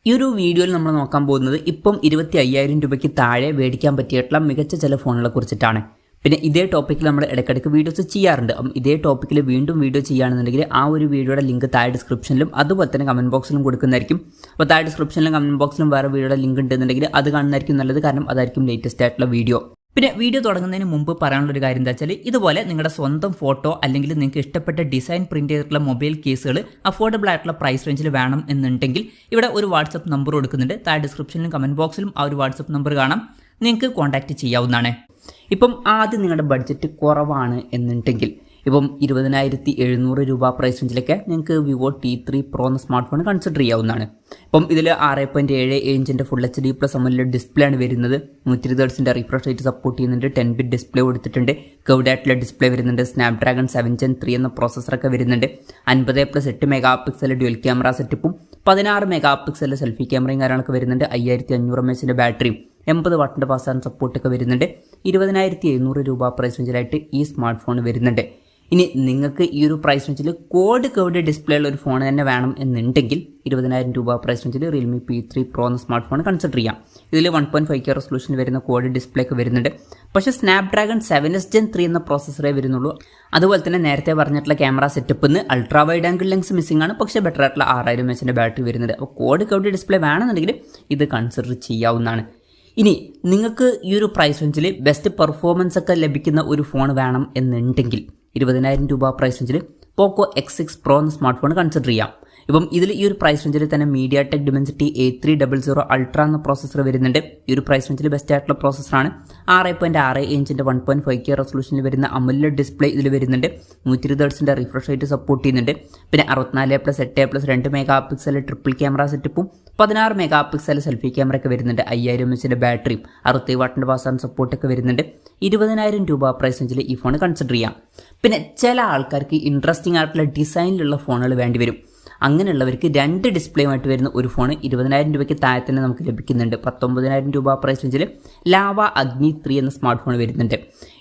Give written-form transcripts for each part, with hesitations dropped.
ഈ ഒരു വീഡിയോയിൽ നമ്മൾ നോക്കാൻ പോകുന്നത് ഇപ്പം 25,000 രൂപയ്ക്ക് താഴെ മേടിക്കാൻ പറ്റിയിട്ടുള്ള മികച്ച ചില ഫോണുകളെ കുറിച്ചിട്ടാണ്. പിന്നെ ഇതേ ടോപ്പിക്കിൽ നമ്മൾ ഇടയ്ക്കിടയ്ക്ക് വീഡിയോസ് ചെയ്യാറുണ്ട്. ഇതേ ടോപ്പിക്കിൽ വീണ്ടും വീഡിയോ ചെയ്യുകയാണെന്നുണ്ടെങ്കിൽ ആ ഒരു വീഡിയോയുടെ ലിങ്ക് താഴെ ഡിസ്ക്രിപ്ഷനിലും അതുപോലെ തന്നെ കമൻറ്റ് ബോക്സിലും കൊടുക്കുന്നതായിരിക്കും. അപ്പോൾ താഴെ ഡിസ്ക്രിപ്ഷനിലും കമൻറ്റ് ബോക്സിലും വേറെ വീഡിയോയുടെ ലിങ്ക് ഉണ്ടെന്നുണ്ടെങ്കിൽ അത് കാണുന്നതായിരിക്കും നല്ലത്, കാരണം അതായിരിക്കും ലേറ്റസ്റ്റ് ആയിട്ടുള്ള വീഡിയോ. പിന്നെ വീഡിയോ തുടങ്ങുന്നതിന് മുമ്പ് പറയാനുള്ളൊരു കാര്യം എന്താ വെച്ചാൽ, ഇതുപോലെ നിങ്ങളുടെ സ്വന്തം ഫോട്ടോ അല്ലെങ്കിൽ നിങ്ങൾക്ക് ഇഷ്ടപ്പെട്ട ഡിസൈൻ പ്രിന്റ് ചെയ്തിട്ടുള്ള മൊബൈൽ കേസുകൾ അഫോർഡബിൾ ആയിട്ടുള്ള പ്രൈസ് റേഞ്ചിൽ വേണം എന്നുണ്ടെങ്കിൽ ഇവിടെ ഒരു വാട്സപ്പ് നമ്പർ കൊടുക്കുന്നുണ്ട്. താഴെ ഡിസ്ക്രിപ്ഷനിലും കമൻറ്റ് ബോക്സിലും ആ ഒരു വാട്സപ്പ് നമ്പർ കാണാം, നിങ്ങൾക്ക് കോൺടാക്റ്റ് ചെയ്യാവുന്നതാണ്. ഇപ്പം ആദ്യം നിങ്ങളുടെ ബഡ്ജറ്റ് കുറവാണ് എന്നുണ്ടെങ്കിൽ ഇപ്പം 20,700 രൂപ പ്രൈസ് റേഞ്ചിലൊക്കെ നിങ്ങൾക്ക് വിവോ T3 Pro എന്ന സ്മാർട്ട് ഫോൺ കൺസിഡർ ചെയ്യാവുന്നതാണ്. ഇപ്പം ഇതിൽ 6.7 ഇഞ്ചിൻ്റെ full HD plus AMOLED display ആണ് വരുന്നത്. 120 Hz റിഫ്രഷ് റേറ്റ് സപ്പോർട്ട് ചെയ്യുന്നുണ്ട്. 10-bit ഡിസ്പ്ലേ കൊടുത്തിട്ടുണ്ട്. കർവ്ഡ് ആയിട്ടുള്ള ഡിസ്പ്ലേ വരുന്നുണ്ട്. സ്നാപ്ഡ്രാഗൺ 7 Gen 3 എന്ന പ്രോസസ്സറൊക്കെ വരുന്നുണ്ട്. 50+8 മെഗാ പിക്സൽ ഡ്യുവൽ ക്യാമറ സെറ്റപ്പും 16 മെഗാ പിക്സൽ സെൽഫി ക്യാമറയും കാര്യങ്ങളൊക്കെ വരുന്നുണ്ട്. 5500 mAh ബാറ്ററിയും 80 വാട്ടിൻ്റെ ഫാസ്റ്റ് ചാർജിംഗ് സപ്പോർട്ടൊക്കെ വരുന്നുണ്ട്. 20,700 രൂപ പ്രൈസ് റേഞ്ചിലായിട്ട് ഈ സ്മാർട്ട് ഫോൺ വരുന്നുണ്ട്. ഇനി നിങ്ങൾക്ക് ഈ ഒരു പ്രൈസ് റേഞ്ചിൽ കർവ്ഡ് ഡിസ്പ്ലേ ഉള്ള ഒരു ഫോൺ തന്നെ വേണം എന്നുണ്ടെങ്കിൽ 20,000 രൂപ പ്രൈസ് റേഞ്ചിൽ റിയൽമി P3 Pro എന്ന സ്മാർട്ട് ഫോൺ കൺസിഡർ ചെയ്യാം. ഇതിൽ 1.5K റെസൊല്യൂഷൻ വരുന്ന കർവ്ഡ് ഡിസ്പ്ലേ ഒക്കെ വരുന്നുണ്ട്. പക്ഷേ സ്നാപ്ഡ്രാഗൺ 7 Gen 3 എന്ന പ്രോസസ്സറേ വരുന്നുള്ളൂ. അതുപോലെ തന്നെ നേരത്തെ പറഞ്ഞിട്ടുള്ള ക്യാമറ സെറ്റപ്പിൽ നിന്ന് ultra wide angle lens missing ആണ്, പക്ഷേ ബെറ്റർ ആയിട്ടുള്ള 6000 mAh ബാറ്ററി വരുന്നുണ്ട്. അപ്പോൾ കർവ്ഡ് ഡിസ്പ്ലേ വേണമെന്നുണ്ടെങ്കിൽ ഇത് കൺസിഡർ ചെയ്യാവുന്നതാണ്. ഇനി നിങ്ങൾക്ക് ഈ ഒരു പ്രൈസ് റേഞ്ചിൽ ബെസ്റ്റ് പെർഫോമൻസ് ഒക്കെ ലഭിക്കുന്ന ഒരു ഫോൺ വേണം എന്നുണ്ടെങ്കിൽ 20,000 രൂപ പ്രൈസ് റേഞ്ചിൽ പോക്കോ X6 Pro എന്ന സ്മാർട്ട് ഫോൺ കൺസിഡർ ചെയ്യാം. ഇപ്പം ഇതിൽ ഈ ഒരു പ്രൈസ് റേഞ്ചിൽ തന്നെ MediaTek Dimensity A300 Ultra എന്ന പ്രോസസ്സർ വരുന്നുണ്ട്. ഈ ഒരു പ്രൈസ് റേഞ്ചിൽ ബെസ്റ്റ് ആയിട്ടുള്ള പ്രോസസ്സറാണ്. 6.6 ഇഞ്ചിൻ്റെ 1.5K റെസൊല്യൂഷനിൽ വരുന്ന AMOLED ഡിസ്പ്ലേ ഇതിൽ വരുന്നുണ്ട്. 120 Hz റിഫ്രഷ് റേറ്റ് സപ്പോർട്ട് ചെയ്യുന്നുണ്ട്. പിന്നെ 64+8+2 മെഗാ പിക്സൽ ട്രിപ്പിൾ ക്യാമറ സെറ്റപ്പും 16 മെഗാ പിക്സൽ സെൽഫി ക്യാമറ ഒക്കെ വരുന്നുണ്ട്. 5000 mAh ബാറ്ററിയും 60 വാട്ടിൻ്റെ ഫാസ്റ്റ് ചാർജിംഗ് സപ്പോർട്ടൊക്കെ വരുന്നുണ്ട്. 20,000 രൂപ പ്രൈസ് റേഞ്ചിൽ ഈ ഫോൺ കൺസിഡർ ചെയ്യാം. പിന്നെ ചില ആൾക്കാർക്ക് ഇൻട്രസ്റ്റിംഗ് ആയിട്ടുള്ള ഡിസൈനിലുള്ള ഫോണുകൾ വേണ്ടി വരും. അങ്ങനെയുള്ളവർക്ക് 2 ഡിസ്പ്ലേയുമായിട്ട് വരുന്ന ഒരു ഫോൺ 20,000 രൂപയ്ക്ക് താഴെ തന്നെ നമുക്ക് ലഭിക്കുന്നുണ്ട്. 19,000 രൂപ പ്രൈസ് റേഞ്ചിൽ ലാവ അഗ്നി 3 എന്ന സ്മാർട്ട് ഫോൺ വരുന്നുണ്ട്.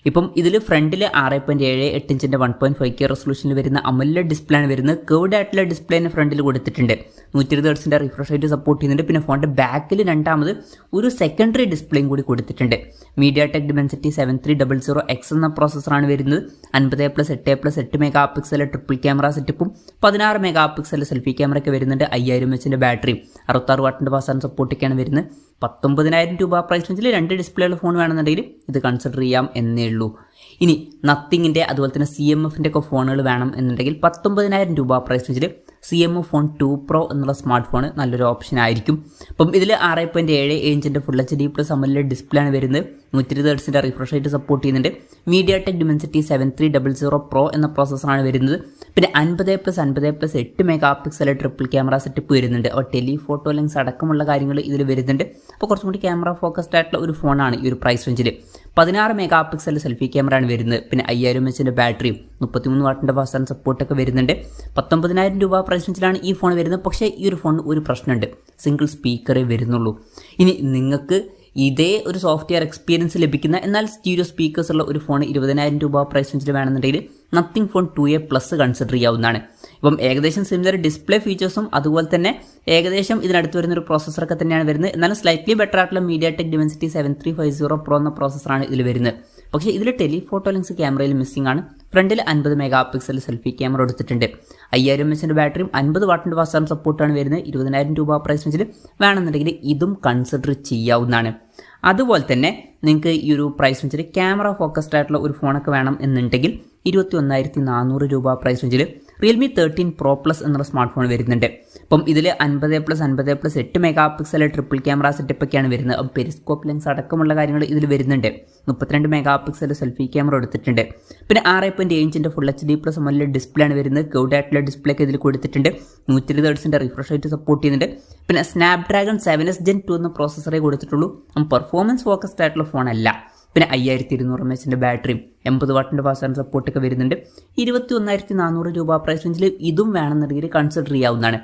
ഇപ്പം ഇതിൽ ഫ്രണ്ടിൽ 6.78 ഇഞ്ചിൻ്റെ 1.5K റെസൊല്യൂഷനിൽ വരുന്ന AMOLED ഡിസ്പ്ലേ ആണ് വരുന്നത്. കർവ്ഡ് ആയിട്ടുള്ള ഡിസ്പ്ലേനെ ഫ്രണ്ടിൽ കൊടുത്തിട്ടുണ്ട്. 120 Hz റിഫ്രഷ് റേറ്റ് സപ്പോർട്ട് ചെയ്യുന്നുണ്ട്. പിന്നെ ഫോണിൻ്റെ ബാക്കിൽ രണ്ടാമത് ഒരു സെക്കൻഡറി ഡിസ്പ്ലേയും കൂടി കൊടുത്തിട്ടുണ്ട്. MediaTek Dimensity 7300X എന്ന പ്രോസസ്സറാണ് വരുന്നത്. 50+8+8 മെഗാ പിക്സൽ ട്രിപ്പിൾ ക്യാമറ സെറ്റപ്പും 16 മെഗാ പിക്സൽ സെൽഫി ക്യാമറ ഒക്കെ വരുന്നുണ്ട്. 5000 mAh ബാറ്ററിയും 66 വാട്ടിൻ്റെ ഫാസ്റ്റ് ചാർജിംഗ് സപ്പോർട്ടൊക്കെയാണ് വരുന്നത്. 19,000 രൂപ പ്രൈസ് റേഞ്ചിൽ 2 ഡിസ്പ്ലേ ഉള്ള ഫോൺ വേണമെന്നുണ്ടെങ്കിൽ ഇത് കൺസിഡർ ചെയ്യാം എന്നേ ഉള്ളൂ. ഇനി നത്തിങ്ങിൻ്റെ അതുപോലെ തന്നെ CMFൻ്റെ ഒക്കെ ഫോണുകൾ വേണം എന്നുണ്ടെങ്കിൽ 19,000 രൂപ പ്രൈസ് റേഞ്ചിൽ CMF Phone 2 Pro എന്നുള്ള സ്മാർട്ട് ഫോൺ നല്ലൊരു ഓപ്ഷൻ ആയിരിക്കും. അപ്പം ഇതിൽ 6.7 ഇഞ്ചിൻ്റെ full HD plus AMOLED display ആണ് വരുന്നത്. 120 Hz റിഫ്രഷ് റേറ്റ് സപ്പോർട്ട് ചെയ്യുന്നുണ്ട്. MediaTek Dimensity 7300 Pro എന്ന പ്രോസസ്സറാണ് വരുന്നത്. പിന്നെ 50+50+8 mega pixel triple camera setup വരുന്നുണ്ട്. അപ്പോൾ ടെലിഫോട്ടോ ലെൻസ് അടക്കമുള്ള കാര്യങ്ങൾ ഇതിൽ വരുന്നുണ്ട്. അപ്പോൾ കുറച്ചും കൂടി ക്യാമറ ഫോക്കസ്ഡ് ആയിട്ടുള്ള ഒരു ഫോണാണ് ഈ ഒരു പ്രൈസ് റേഞ്ചിൽ. 16 മെഗാ പിക്സൽ സെൽഫി ക്യാമറ ആണ് വരുന്നത്. പിന്നെ 5000 mAh ബാറ്ററിയും 33 വാട്ടിൻ്റെ ഫാസ്റ്റ് ചാർജിംഗ് സപ്പോർട്ടൊക്കെ വരുന്നുണ്ട്. 19,000 രൂപ പ്രൈസ് റേഞ്ചിലാണ് ഈ ഫോൺ വരുന്നത്. പക്ഷേ ഈ ഒരു ഫോൺ ഒരു പ്രശ്നമുണ്ട്, സിംഗിൾ സ്പീക്കറേ വരുന്നുള്ളൂ. ഇനി നിങ്ങൾക്ക് ഇതേ ഒരു സോഫ്റ്റ്വെയർ എക്സ്പീരിയൻസ് ലഭിക്കുന്ന എന്നാൽ സ്റ്റീരിയോ സ്പീക്കേഴ്സ് ഉള്ള ഒരു ഫോൺ 20,000 രൂപ പ്രൈസ് റേഞ്ചിൽ വേണമെന്നുണ്ടെങ്കിൽ nothing phone 2A Plus consider ചെയ്യാവുന്നതാണ്. ഇപ്പം ഏകദേശം സിമിലർ ഡിസ്പ്ലേ ഫീച്ചേഴ്സും അതുപോലെ തന്നെ ഏകദേശം ഇതിനടുത്ത് വരുന്നൊരു പ്രോസസ്സറൊക്കെ തന്നെയാണ് വരുന്നത്. എന്നാലും സ്ലൈറ്റ്ലി ബെറ്റർ ആയിട്ടുള്ള MediaTek Dimensity 7350 Pro എന്ന പ്രോസസ്സറാണ് ഇതിൽ വരുന്നത്. പക്ഷേ ഇതിൽ ടെലിഫോട്ടോ ലെൻസ് ക്യാമറയിൽ മിസ്സിംഗ് ആണ്. ഫ്രണ്ടിൽ 50 മെഗാ പിക്സൽ സെൽഫി ക്യാമറ എടുത്തിട്ടുണ്ട്. 5000 mAh ബാറ്ററിയും 50 വാട്ടിൻ്റെ ഫാസ്റ്റ് ചാർജിംഗ് സപ്പോർട്ടാണ് വരുന്നത്. 20,000 രൂപ പ്രൈസ് റേഞ്ചിൽ വേണമെന്നുണ്ടെങ്കിൽ ഇതും കൺസിഡർ ചെയ്യാവുന്നതാണ്. അതുപോലെ തന്നെ നിങ്ങൾക്ക് ഈ ഒരു പ്രൈസ് റേഞ്ചിൽ ക്യാമറ ഫോക്കസ്ഡ് ആയിട്ടുള്ള ഒരു ഫോണൊക്കെ വേണം എന്നുണ്ടെങ്കിൽ 21,400 രൂപ പ്രൈസ് റേഞ്ചിൽ റിയൽമി 13 Pro Plus എന്നുള്ള സ്മാർട്ട് ഫോൺ വരുന്നുണ്ട്. അപ്പം ഇതിൽ 50+50+8 മെഗാ പിക്സൽ ട്രിപ്പിൾ ക്യാമറ സെറ്റപ്പൊക്കെയാണ് വരുന്നത്. അപ്പം പെരിസ്കോപ്പ് ലെൻസ് അടക്കമുള്ള കാര്യങ്ങൾ ഇതിൽ വരുന്നുണ്ട്. 32 മെഗാ പിക്സൽ സെൽഫി ക്യാമറ എടുത്തിട്ടുണ്ട്. പിന്നെ 6.7 ഇഞ്ചിൻ്റെ full HD plus AMOLED display ആണ് വരുന്നത്. കർവ്ഡ് ആയിട്ടുള്ള ഡിസ്പ്ലേ ഒക്കെ ഇതിൽ കൊടുത്തിട്ടുണ്ട്. 120 Hz റിഫ്രഷ് റേറ്റ് സപ്പോർട്ട് ചെയ്യുന്നുണ്ട്. പിന്നെ സ്നാപ്ഡ്രാഗൺ 7 Gen 2 എന്ന പ്രോസസ്സറേ കൊടുത്തിട്ടുള്ളൂ. പെർഫോമൻസ് ഫോക്കസ്ഡ് ആയിട്ടുള്ള ഫോണല്ല. പിന്നെ 5200 mAh ബാറ്ററിയും 80 വാട്ടിൻ്റെ ഫാസ്റ്റ് ചാർജിംഗ് സപ്പോർട്ടൊക്കെ വരുന്നുണ്ട്. 21,400 രൂപ പ്രൈസ് റേഞ്ചിൽ ഇതും വേണമെന്നുണ്ടെങ്കിൽ കൺസിഡർ ചെയ്യാവുന്നതാണ്.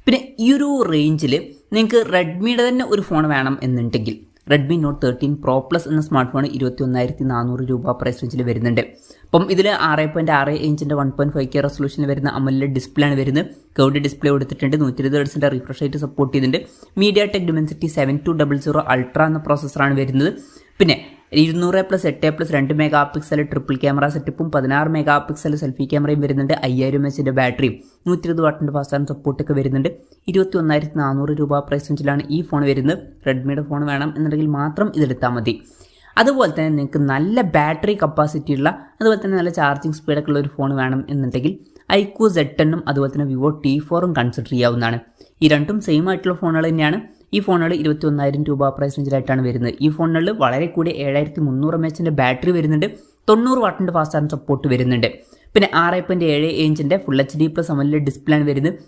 പിന്നെ ഈ ഒരു റേഞ്ചിൽ നിങ്ങൾക്ക് റെഡ്മിയുടെ തന്നെ ഒരു ഫോൺ വേണം എന്നുണ്ടെങ്കിൽ റെഡ്മി നോട്ട് 13 പ്രോ പ്ലസ് എന്ന സ്മാർട്ട് ഫോൺ 21,400 രൂപ പ്രൈസ് റേഞ്ചിൽ വരുന്നുണ്ട്. അപ്പം ഇതിൽ 6.6 ഇഞ്ചിൻ്റെ 1.5K റെസൊല്യൂഷനിൽ വരുന്ന AMOLED ഡിസ്പ്ലേ ആണ് വരുന്നത്. കർവ്ഡ് ഡിസ്പ്ലേ കൊടുത്തിട്ടുണ്ട്. 120 ഹെർട്സിൻ്റെ റിഫ്രഷ് റേറ്റ് സപ്പോർട്ട് ചെയ്യുന്നുണ്ട്. MediaTek Dimensity 7200 Ultra എന്ന പ്രോസസ്സറാണ് വരുന്നത്. പിന്നെ 200+8+ 2 മെഗാ പിക്സൽ ട്രിപ്പിൾ ക്യാമറ സെറ്റപ്പും 16 മെഗാ പിക്സൽ സെൽഫി ക്യാമറയും വരുന്നുണ്ട്. 5000 mAh ബാറ്ററിയും 120 വാട്ടിൻ്റെ ഫാസ്റ്റ് ചാർജിംഗ് സപ്പോർട്ടൊക്കെ വരുന്നുണ്ട്. 21,400 രൂപ പ്രൈസ് റേഞ്ചിലാണ് ഈ ഫോൺ വരുന്നത്. റെഡ്മിയുടെ ഫോൺ വേണം എന്നുണ്ടെങ്കിൽ മാത്രം ഇതെടുത്താൽ മതി. അതുപോലെ തന്നെ നിങ്ങൾക്ക് നല്ല ബാറ്ററി കപ്പാസിറ്റി ഉള്ള അതുപോലെ തന്നെ നല്ല ചാർജിങ് സ്പീഡൊക്കെ ഉള്ള ഒരു ഫോൺ വേണം എന്നുണ്ടെങ്കിൽ iQOO Z10 അതുപോലെ തന്നെ Vivo T4 കൺസിഡർ ചെയ്യാവുന്നതാണ്. ഈ രണ്ടും സെയിം ആയിട്ടുള്ള ഫോണുകൾ തന്നെയാണ്. ഈ ഫോണുകൾ 21,000 രൂപ പ്രൈസ് റേഞ്ചിലായിട്ടാണ് വരുന്നത്. ഈ ഫോണുകളിൽ വളരെ കൂടി 7300 mAh ബാറ്ററി വരുന്നുണ്ട്. 90 വാട്ടിൻ്റെ ഫാസ്റ്റ് ചാർജിംഗ് സപ്പോർട്ട് വരുന്നുണ്ട്. പിന്നെ 6.7 ഇഞ്ചിൻ്റെ ഫുൾ HD+ AMOLED ഡിസ്പ്ലേ ആണ് വരുന്നത്.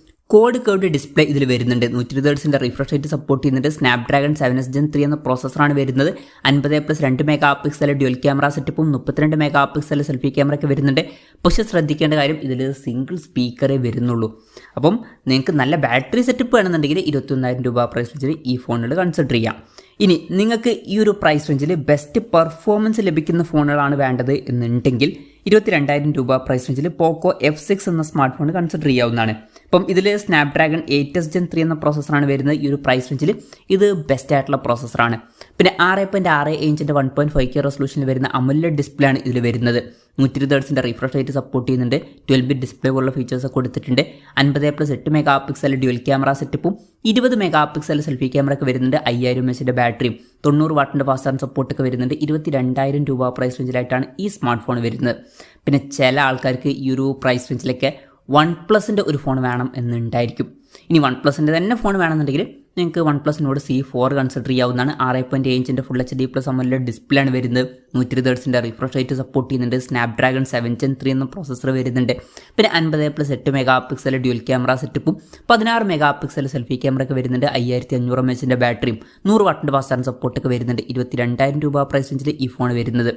കർവ്ഡ് ഡിസ്പ്ലേ ഇതിൽ വരുന്നുണ്ട്. 120 ഹെർട്സിൻ്റെ റിഫ്രഷ് റേറ്റ് സപ്പോർട്ട് ചെയ്യുന്നുണ്ട്. സ്നാപ്ഡ്രാഗൺ 7s Gen 3 എന്ന പ്രോസസ്സറാണ് വരുന്നത്. 50+2 മെഗാ പിക്സൽ ഡ്യുവൽ ക്യാമറ സെറ്റപ്പും 32 മെഗാ പിക്സൽ സെൽഫി ക്യാമറ ഒക്കെ വരുന്നുണ്ട്. പക്ഷേ ശ്രദ്ധിക്കേണ്ട കാര്യം ഇതിൽ സിംഗിൾ സ്പീക്കറേ വരുന്നുള്ളൂ. അപ്പം നിങ്ങൾക്ക് നല്ല ബാറ്ററി സെറ്റപ്പ് വേണമെന്നുണ്ടെങ്കിൽ 21,000 രൂപ പ്രൈസ് റേഞ്ചിൽ ഈ ഫോണുകൾ കൺസിഡർ ചെയ്യാം. ഇനി നിങ്ങൾക്ക് ഈ ഒരു പ്രൈസ് റേഞ്ചിൽ ബെസ്റ്റ് പെർഫോമൻസ് ലഭിക്കുന്ന ഫോണുകളാണ് വേണ്ടത് എന്നുണ്ടെങ്കിൽ 22,000 രൂപ പ്രൈസ് റേഞ്ചിൽ പോക്കോ F6 എന്ന സ്മാർട്ട് ഫോൺ കൺസിഡർ ചെയ്യാവുന്നതാണ്. അപ്പം ഇതിൽ സ്നാപ്ഡ്രാഗൺ 8s Gen 3 എന്ന പ്രോസസ്സറാണ് വരുന്നത്. ഈ ഒരു പ്രൈസ് റേഞ്ചിൽ ഇത് ബെസ്റ്റ് ആയിട്ടുള്ള പ്രോസസ്സറാണ്. പിന്നെ 6.6 ഇഞ്ചിൻ്റെ 1.5K റെസൊല്യൂഷനിൽ വരുന്ന AMOLED ഡിസ്പ്ലേ ആണ് ഇതിൽ വരുന്നത്. 120 ഹെർട്സിൻ്റെ റിഫ്രഷ് റേറ്റ് സപ്പോർട്ട് ചെയ്യുന്നുണ്ട്. 12-bit ഡിസ്പ്ലേ പോലുള്ള ഫീച്ചേഴ്സ് ഒക്കെ കൊടുത്തിട്ടുണ്ട്. 50+8 മെഗാ പിക്സൽ ഡ്യുവൽ ക്യാമറ സെറ്റപ്പും 20 മെഗാ പിക്സൽ സെൽഫി ക്യാമറ ഒക്കെ വരുന്നുണ്ട്. 5000 mAh ബാറ്ററിയും 90 വാട്ടിൻ്റെ ഫാസ്റ്റ് ചാർജിംഗ് സപ്പോർട്ടൊക്കെ വരുന്നുണ്ട്. 22,000 രൂപ പ്രൈസ് റേഞ്ചിലായിട്ടാണ് ഈ സ്മാർട്ട് ഫോൺ വരുന്നത്. പിന്നെ ചില ആൾക്കാർക്ക് ഈ ഒരു പ്രൈസ് റേഞ്ചിലൊക്കെ OnePlusൻ്റെ ഒരു ഫോൺ വേണം എന്നുണ്ടായിരിക്കും. ഇനി OnePlusൻ്റെ തന്നെ ഫോൺ വേണമെന്നുണ്ടെങ്കിൽ നിങ്ങൾക്ക് OnePlus Nord C4 കൺസിഡർ ചെയ്യാവുന്നതാണ്. 6.7 ഇഞ്ചിൻ്റെ ഫുൾ HD+ AMOLED ഡിസ്പ്ലേ ആണ് വരുന്നത്. 120 ഹെർട്സിൻ്റെ റിഫ്രഷ് റേറ്റ് സപ്പോർട്ട് ചെയ്യുന്നുണ്ട്. സ്നാപ്ഡ്രാഗൺ 7 Gen 3 എന്ന പ്രോസസ്സർ വരുന്നുണ്ട്. പിന്നെ 50+8 മെഗാ പിക്സൽ ഡ്യുവൽ ക്യാമറ സെറ്റപ്പും 16 മെഗാ പിക്സൽ സെൽഫി ക്യാമറ ഒക്കെ വരുന്നുണ്ട്. 5500 mAh ബാറ്ററിയും 100 വാട്ടിൻ്റെ ഫാസ്റ്റ് ചാർജിംഗ് സപ്പോർട്ടൊക്കെ വരുന്നുണ്ട്. 22,000 രൂപ പ്രൈസ് റേഞ്ചിൽ ഈ ഫോൺ വരുന്നത്.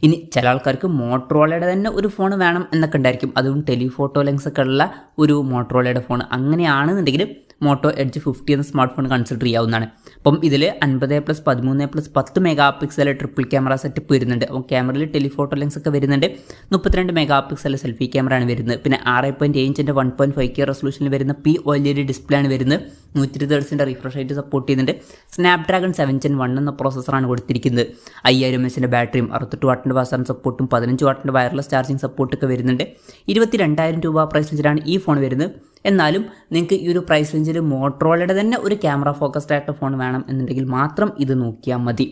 ഇനി ചില ആൾക്കാർക്ക് മോട്ടറോളയുടെ തന്നെ ഒരു ഫോൺ വേണം എന്നൊക്കെ ഉണ്ടായിരിക്കും. അതും ടെലിഫോട്ടോ ലെൻസ് ഒക്കെ ഉള്ള ഒരു മോട്ടറോളയുടെ ഫോൺ അങ്ങനെയാണെന്നുണ്ടെങ്കിൽ മോട്ടോ എഡ്ജ് 50 എന്ന സ്മാർട്ട് ഫോൺ കൺസിഡർ ചെയ്യാവുന്നതാണ്. അപ്പം ഇതിൽ 50+13+10 mega pixel triple camera setup വരുന്നുണ്ട്. അപ്പം ക്യാമറയിൽ ടെലിഫോട്ടോ ലെൻസ് ഒക്കെ വരുന്നുണ്ട്. 32 മെഗാ പിക്സൽ സെൽഫി ക്യാമറ ആണ് വരുന്നത്. പിന്നെ 6.7 ഇഞ്ചിൻ്റെ 1.5K റെസൊല്യൂഷനിൽ വരുന്ന OLED ഡിസ്പ്ലേ ആണ് വരുന്നത്. 120 ഹെർട്സിൻ്റെ റിഫ്രഷ് റേറ്റ് സപ്പോർട്ട് ചെയ്യുന്നുണ്ട്. സ്നാപ്ഡ്രാഗൺ 7 Gen 1 എന്ന പ്രോസസ്സറാണ് കൊടുത്തിരിക്കുന്നത്. 5000 mAh ബാറ്ററിയും 68 വാട്ടിൻ്റെ ഫാസ്റ്റ് ചാർജിംഗ് സപ്പോർട്ടും 15 വാട്ടിൻ്റെ വയർലെസ് ചാർജിംഗ് സപ്പോർട്ടൊക്കെ വരുന്നുണ്ട്. 22,000 രൂപ പ്രൈസ് റേഞ്ചിലാണ് ഈ ഫോൺ വരുന്നത്. എന്നാലും നിങ്ങൾക്ക് ഈ ഒരു പ്രൈസ് റേഞ്ചിൽ മോട്ടറോളയുടെ തന്നെ ഒരു ക്യാമറ ഫോക്കസ്ഡ് ആയിട്ടുള്ള ഫോൺ വേണം എന്നുണ്ടെങ്കിൽ മാത്രം ഇത് നോക്കിയാൽ മതി.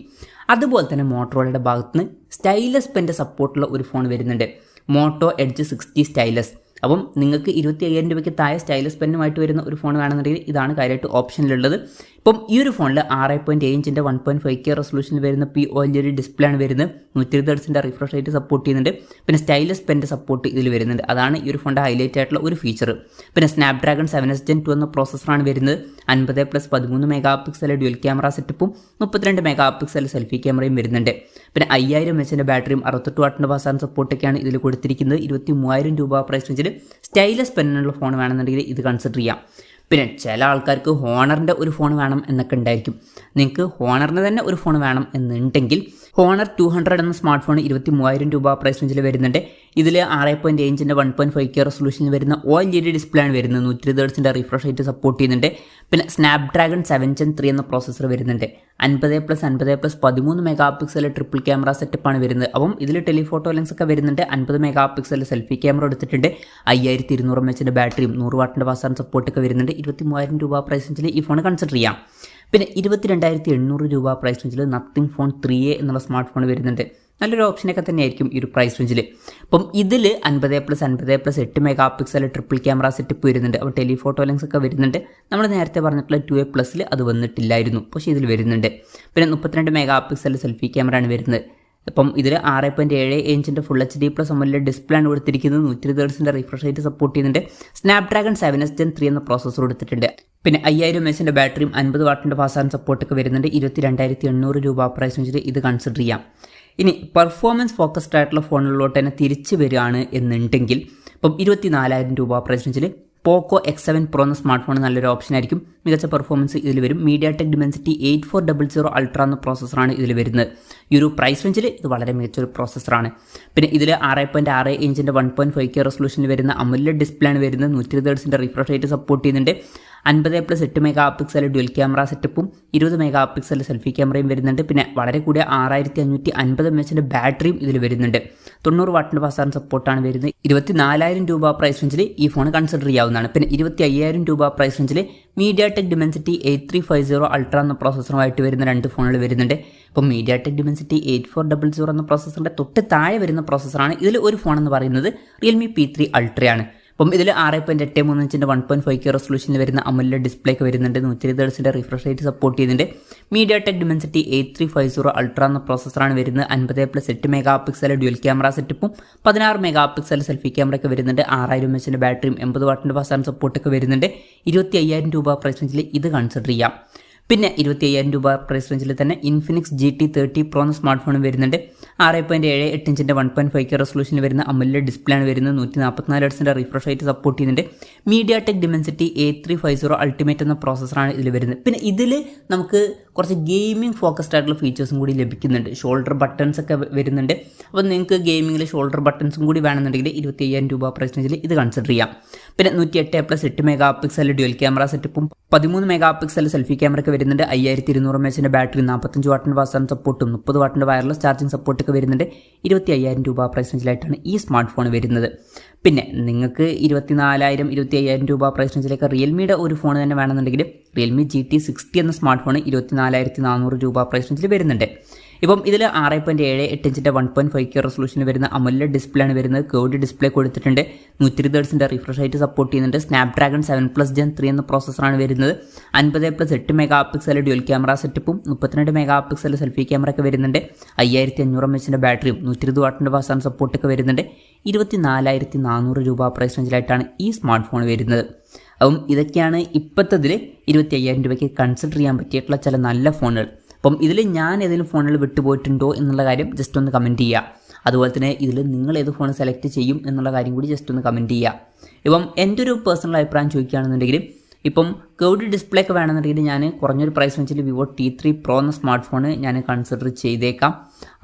അതുപോലെ തന്നെ മോട്ടറോളയുടെ ഭാഗത്തുനിന്ന് സ്റ്റൈലസ് പെൻ്റെ സപ്പോർട്ടുള്ള ഒരു ഫോൺ വരുന്നുണ്ട്. Moto Edge 60 stylus. അപ്പം നിങ്ങൾക്ക് 25,000 രൂപയ്ക്ക് താഴെ സ്റ്റൈലസ് പെന്നുമായിട്ട് വരുന്ന ഒരു ഫോൺ വേണമെന്നുണ്ടെങ്കിൽ ഇതാണ് കാര്യമായിട്ട് ഓപ്ഷനിലുള്ളത്. ഇപ്പം ഈ ഒരു ഫോണിൽ 6.7 ഇഞ്ചിൻ്റെ 1.5K റെസൊല്യൂഷനിൽ വരുന്ന OLED ഡിസ്പ്ലേ ആണ് വരുന്നത്. 120 ഹെർട്സിൻ്റെ റിഫ്രഷ് റേറ്റ് സപ്പോർട്ട് ചെയ്യുന്നുണ്ട്. പിന്നെ സ്റ്റൈലസ് പെൻ്റെ സപ്പോർട്ട് ഇതിൽ വരുന്നുണ്ട്. അതാണ് ഈ ഒരു ഫോണിൻ്റെ ഹൈലൈറ്റ് ആയിട്ടുള്ള ഒരു ഫീച്ചർ. പിന്നെ സ്നാപ്ഡ്രാഗൺ 7s Gen 2 എന്ന പ്രോസസ്സറാണ് വരുന്നത്. 50+13 മെഗാ പിക്സൽ ഡ്യുവൽ ക്യാമറ സെറ്റപ്പും 32 മെഗാ പിക്സൽ സെൽഫി ക്യാമറയും വരുന്നുണ്ട്. പിന്നെ 5000 mAh ബാറ്ററിയും 68 വാട്ടിൻ്റെ ഫാസ്റ്റ് ചാർജിംഗ് സപ്പോർട്ടൊക്കെയാണ് ഇതിൽ കൊടുത്തിരിക്കുന്നത്. 23,000 രൂപ പ്രൈസ് റേഞ്ചിൽ സ്റ്റൈലസ് പെന്നുള്ള ഫോൺ വേണമെന്നുണ്ടെങ്കിൽ ഇത് കൺസിഡർ ചെയ്യാം. പിന്നെ ചില ആൾക്കാർക്ക് ഹോണറിൻ്റെ ഒരു ഫോൺ വേണം എന്നൊക്കെ ഉണ്ടായിരിക്കും. നിങ്ങൾക്ക് ഹോണറിന് തന്നെ ഒരു ഫോൺ വേണം എന്നുണ്ടെങ്കിൽ ഹോണർ 200 എന്ന സ്മാർട്ട് ഫോൺ 23,000 രൂപ പ്രൈസ് റേഞ്ചിൽ വരുന്നുണ്ട്. ഇതിൽ 6.7 ഇഞ്ചിൻ്റെ 1.5K റെസൊല്യൂഷനിൽ വരുന്ന OLED ഡിസ്പ്ലേ ആണ് വരുന്നത്. 120 ഹെർട്സിൻ്റെ റിഫ്രഷ് റേറ്റ് സപ്പോർട്ട് ചെയ്യുന്നുണ്ട്. പിന്നെ സ്നാപ്ഡ്രാഗൺ 7 Gen 3 എന്ന പ്രോസസ്സർ വരുന്നുണ്ട്. 50+13 മെഗാ പിക്സൽ ട്രിപ്പിൾ ക്യാമറ സെറ്റപ്പാണ് വരുന്നത്. അപ്പം ഇതിൽ ടെലിഫോട്ടോ ലെൻസ് ഒക്കെ വരുന്നുണ്ട്. 50 മെഗാ പിക്സൽ സെൽഫി ക്യാമറ എടുത്തിട്ടുണ്ട്. 5200 mAh ബാറ്ററിയും 100 വാട്ടിൻ്റെ ഫാസ്റ്റ് ചാർജിംഗ് സപ്പോർട്ടൊക്കെ വരുന്നുണ്ട്. 23,000 രൂപ പ്രൈസ് റേഞ്ചിൽ ഈ ഫോൺ കൺസിഡർ ചെയ്യാം. പിന്നെ 22,800 രൂപ പ്രൈസ് റേഞ്ചിൽ നത്തിങ് ഫോൺ 3A എന്നുള്ള സ്മാർട്ട് ഫോൺ വരുന്നുണ്ട്. നല്ലൊരു ഓപ്ഷനൊക്കെ തന്നെയായിരിക്കും ഈ ഒരു പ്രൈസ് റേഞ്ചിൽ. അപ്പം ഇതിൽ 50+8 mega pixel triple camera setup വരുന്നുണ്ട്. അപ്പോൾ ടെലിഫോട്ടോ ലെൻസ് ഒക്കെ വരുന്നുണ്ട്. നമ്മൾ നേരത്തെ പറഞ്ഞിട്ടുള്ള 2A+ അത് വന്നിട്ടില്ലായിരുന്നു, പക്ഷേ ഇതിൽ വരുന്നുണ്ട്. പിന്നെ 32 മെഗാ പിക്സൽ സെൽഫി ക്യാമറ ആണ് വരുന്നത്. അപ്പം ഇതിൽ 6.7 ഇഞ്ചിൻ്റെ ഫുൾ HD+ AMOLED ഡിസ്പ്ലേ ആണ് കൊടുത്തിരിക്കുന്നത്. 120 ഹെർട്സിൻ്റെ റിഫ്രഷ് റേറ്റ് സപ്പോർട്ട് ചെയ്യുന്നുണ്ട്. സ്നാപ്ഡ്രാഗൺ 7s Gen 3 എന്ന പ്രോസസ്സർ കൊടുത്തിട്ടുണ്ട്. പിന്നെ 5000 mAh ബാറ്ററിയും 50 വാട്ടിൻ്റെ ഫാസ്റ്റ് ചാർജിംഗ് സപ്പോർട്ടൊക്കെ വരുന്നുണ്ട്. 22,800 രൂപ പ്രൈസ് റേഞ്ചിൽ ഇത് കൺസിഡർ ചെയ്യാം. ഇനി പെർഫോമൻസ് ഫോക്കസ്ഡ് ആയിട്ടുള്ള ഫോണുകളിലോട്ട് തന്നെ തിരിച്ചു വരികയാണ് എന്നുണ്ടെങ്കിൽ ഇപ്പം 24,000 രൂപ പ്രൈസ് റേഞ്ചിൽ പോക്കോ X7 Pro എന്ന സ്മാർട്ട് ഫോൺ നല്ലൊരു ഓപ്ഷൻ ആയിരിക്കും. മികച്ച പെർഫോമൻസ് ഇതിൽ വരും. MediaTek Dimensity 8400 Ultra എന്ന പ്രോസസ്സറാണ് ഇതിൽ വരുന്നത്. ഈ ഒരു പ്രൈസ് റേഞ്ചിൽ ഇത് വളരെ മികച്ചൊരു പ്രോസസ്സറാണ്. പിന്നെ ഇതിൽ 6.6 ഇഞ്ചിൻ്റെ 1.5K റെസൊല്യൂഷനിൽ വരുന്ന AMOLED ഡിസ്പ്ലേ ആണ് വരുന്നത്. 120 Hz റിഫ്രഷ് റേറ്റ് സപ്പോർട്ട് ചെയ്യുന്നുണ്ട്. 50+8 മെഗാ പിക്സൽ ഡ്യുവൽ ക്യാമറ സെറ്റപ്പും 20 മെഗാ പിക്സൽ സെൽഫി ക്യാമറയും വരുന്നുണ്ട്. പിന്നെ വളരെ കൂടിയ 6550 mAh ബാറ്ററിയും ഇതിൽ വരുന്നുണ്ട്. 90 വാട്ടിൻ്റെ ഫാസ്റ്റ് ചാർജിംഗ് സപ്പോർട്ടാണ് വരുന്നത്. 24,000 രൂപ പ്രൈസ് റേഞ്ചിൽ ഈ ഫോൺ കൺസിഡർ ചെയ്യാവുന്നതാണ്. പിന്നെ 25,000 രൂപ പ്രൈസ് റേഞ്ചിൽ MediaTek Dimensity 8350 Ultra എന്ന പ്രോസസ്സറുമായിട്ട് വരുന്ന 2 ഫോണുകൾ വരുന്നുണ്ട്. ഇപ്പോൾ MediaTek Dimensity 8400 എന്ന പ്രോസസ്സറിൻ്റെ തൊട്ട് താഴെ വരുന്ന പ്രോസസ്സറാണ്. ഇതിൽ ഒരു ഫോൺ എന്ന് പറയുന്നത് Realme P3 Ultra ആണ്. അപ്പം ഇതിൽ 6.83 ഇഞ്ചിൻ്റെ 1.5K റെസൊല്യൂഷനിൽ വരുന്ന AMOLED ഡിസ്പ്ലേ ഒക്കെ വരുന്നുണ്ട്. 120 Hz റിഫ്രഷ് റേറ്റ് സപ്പോർട്ട് ചെയ്യുന്നുണ്ട്. MediaTek Dimensity 8350 Ultra എന്ന പ്രോസസ്സറാണ് വരുന്നത്. 50+8 മെഗാ പിക്സൽ ഡ്യുവൽ ക്യാമറ സെറ്റപ്പും 16 മെഗാ പിക്സൽ സെൽഫി ക്യാമറ ഒക്കെ വരുന്നുണ്ട്. 6000 mAh ബാറ്ററിയും 80 വാട്ടിൻ്റെ ഫാസ്റ്റ് ചാർജിംഗ് സപ്പോർട്ടൊക്കെ വരുന്നുണ്ട്. 25,000 രൂപ പ്രൈസ് റേഞ്ചിൽ ഇത് കൺസിഡർ ചെയ്യാം. പിന്നെ 25,000 രൂപ പ്രൈസ് റേഞ്ചിൽ തന്നെ Infinix GT30 Pro എന്ന സ്മാർട്ട് ഫോൺ വരുന്നുണ്ട്. 6.78 ഇഞ്ചിൻ്റെ 1.5K റെസൊല്യൂഷനിൽ വരുന്ന AMOLED ഡിസ്പ്ലേ ആണ് വരുന്നത്. 144 Hz റിഫ്രഷ് റേറ്റ് സപ്പോർട്ട് ചെയ്യുന്നുണ്ട്. MediaTek Dimensity 8350 Ultimate എന്ന പ്രോസസ്സറാണ് ഇതിൽ വരുന്നത്. പിന്നെ ഇതിൽ നമുക്ക് കുറച്ച് ഗെയിമിംഗ് ഫോക്കസ്ഡ് ആയിട്ടുള്ള ഫീച്ചേഴ്സും കൂടി ലഭിക്കുന്നുണ്ട്. ഷോൾഡർ ബട്ടൺസ് ഒക്കെ വരുന്നുണ്ട്. അപ്പോൾ നിങ്ങൾക്ക് ഗെയിമിങ്ങിൽ ഷോൾഡർ ബട്ടൺസും കൂടി വേണമെന്നുണ്ടെങ്കിൽ 25,000 രൂപ പ്രൈസ് റേഞ്ചിൽ ഇത് കൺസിഡർ ചെയ്യാം. പിന്നെ 108+8 മെഗാ പിക്സൽ ഡ്യുവൽ ക്യാമറ സെറ്റപ്പും 13 മെഗാ പിക്സൽ സെൽഫി ക്യാമറ ഒക്കെ വരുന്നുണ്ട്. 5200 mAh ബാറ്ററി, 45 വാട്ടിൻ്റെ ഫാസ്റ്റ് ചാർജിംഗ് സപ്പോർട്ടും 30 വാട്ടിൻ്റെ വയർലെസ് ചാർജിംഗ് സപ്പോർട്ടൊക്കെ വരുന്നുണ്ട്. 25,000 രൂപ പ്രൈസ് റേഞ്ചിലായിട്ടാണ് ഈ സ്മാർട്ട് ഫോൺ വരുന്നത്. പിന്നെ നിങ്ങൾക്ക് 24,000 25,000 രൂപ പ്രൈസ് റേഞ്ചിലേക്ക് റിയൽമിയുടെ ഒരു ഫോൺ തന്നെ വേണമെന്നുണ്ടെങ്കിൽ Realme GT60 എന്ന സ്മാർട്ട് ഫോൺ 24,400 രൂപ പ്രൈസ് റേഞ്ചിൽ വരുന്നുണ്ട്. ഇപ്പം ഇതിൽ 6.78 ഇഞ്ചിൻ്റെ 1.5K റെസൊല്യൂഷനിൽ വരുന്ന AMOLED ഡിസ്പ്ലേ ആണ് വരുന്നത്. കേർവ്ഡ് ഡിസ്പ്ലേ കൊടുത്തിട്ടുണ്ട്. 120 Hz റിഫ്രഷ് റേറ്റ് സപ്പോർട്ട് ചെയ്യുന്നുണ്ട്. Snapdragon 7+ Gen 3 എന്ന പ്രോസസ്സറാണ് വരുന്നത്. 50+8 മെഗാ പിക്സൽ ഡ്യുവൽ ക്യാമറ സെറ്റപ്പും 32 മെഗാ പിക്സൽ സെൽഫി ക്യാമറ ഒക്കെ വരുന്നുണ്ട്. 5500 mAh ബാറ്ററിയും 120 വാട്ടിൻ്റെ ഫാസ്റ്റ് ചാർജിംഗ് സപ്പോർട്ടൊക്കെ വരുന്നുണ്ട്. 24,400 രൂപ പ്രൈസ് റേഞ്ചിലായിട്ടാണ് ഈ സ്മാർട്ട് ഫോൺ വരുന്നത്. അപ്പം ഇതൊക്കെയാണ് ഇപ്പോഴത്തതിൽ 25,000 രൂപയ്ക്ക് കൺസിഡർ ചെയ്യാൻ പറ്റിയിട്ടുള്ള ചില നല്ല ഫോണുകൾ. അപ്പം ഇതിൽ ഞാൻ ഏതെങ്കിലും ഫോണുകൾ വിട്ടുപോയിട്ടുണ്ടോ എന്നുള്ള കാര്യം ജസ്റ്റ് ഒന്ന് കമൻറ്റ് ചെയ്യുക. അതുപോലെ തന്നെ ഇതിൽ നിങ്ങൾ ഏത് ഫോൺ സെലക്ട് ചെയ്യും എന്നുള്ള കാര്യം കൂടി ജസ്റ്റ് ഒന്ന് കമൻറ്റ് ചെയ്യുക. ഇപ്പം എൻ്റെ ഒരു പേഴ്സണൽ അഭിപ്രായം ചോദിക്കുകയാണെന്നുണ്ടെങ്കിൽ ഇപ്പം കേർവ്ഡ് ഡിസ്പ്ലേ ഒക്കെ വേണമെന്നുണ്ടെങ്കിൽ ഞാൻ കുറഞ്ഞൊരു പ്രൈസ് റേഞ്ചിൽ Vivo T3 Pro എന്ന സ്മാർട്ട് ഫോൺ ഞാൻ കൺസിഡർ ചെയ്തേക്കാം.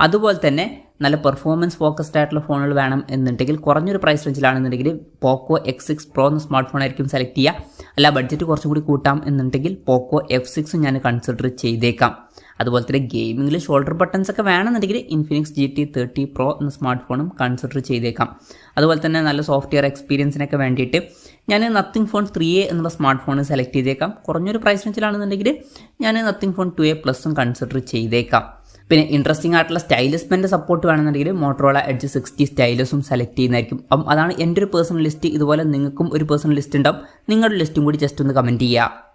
അതുപോലെ തന്നെ നല്ല പെർഫോമൻസ് ഫോക്കസ്ഡ് ആയിട്ടുള്ള ഫോണുകൾ വേണം എന്നുണ്ടെങ്കിൽ കുറഞ്ഞൊരു പ്രൈസ് റേഞ്ചിലാണെന്നുണ്ടെങ്കിൽ പോക്കോ X6 Pro എന്ന സ്മാർട്ട് ഫോൺ ആയിരിക്കും സെലക്ട് ചെയ്യുക. അല്ല ബഡ്ജറ്റ് കുറച്ചും കൂടി കൂട്ടാം എന്നുണ്ടെങ്കിൽ പോക്കോ F6 ഞാൻ കൺസിഡർ ചെയ്തേക്കാം. അതുപോലെ തന്നെ ഗെയിമിങ്ങിൽ ഷോൾഡർ ബട്ടൺസ് ഒക്കെ വേണമെന്നുണ്ടെങ്കിൽ Infinix GT30 Pro എന്ന സ്മാർട്ട് ഫോണും കൺസിഡർ ചെയ്തേക്കാം. അതുപോലെ തന്നെ നല്ല സോഫ്റ്റ്വെയർ എക്സ്പീരിയൻസിനൊക്കെ വേണ്ടിയിട്ട് ഞാൻ Nothing Phone 3a എന്നുള്ള സ്മാർട്ട് ഫോൺ സെലക്ട് ചെയ്തേക്കാം. കുറഞ്ഞൊരു പ്രൈസ് റേഞ്ചിലാണെന്നുണ്ടെങ്കിൽ ഞാൻ Nothing Phone 2a Plus consider ചെയ്തേക്കാം. പിന്നെ ഇൻട്രസ്റ്റിംഗ് ആയിട്ടുള്ള സ്റ്റൈലസ് പെൻ്റെ സപ്പോർട്ട് വേണമെന്നുണ്ടെങ്കിൽ Motorola Edge 60 സ്റ്റൈലസും സെലക്ട് ചെയ്യുന്നതായിരിക്കും. അപ്പം അതാണ് എൻ്റെ ഒരു പേഴ്സണൽ ലിസ്റ്റ്. ഇതുപോലെ നിങ്ങൾക്കും ഒരു പേഴ്സണൽ ലിസ്റ്റ് ഉണ്ടാവും. നിങ്ങളുടെ ലിസ്റ്റും കൂടി ജസ്റ്റ് ഒന്ന് കമൻറ്റ് ചെയ്യുക.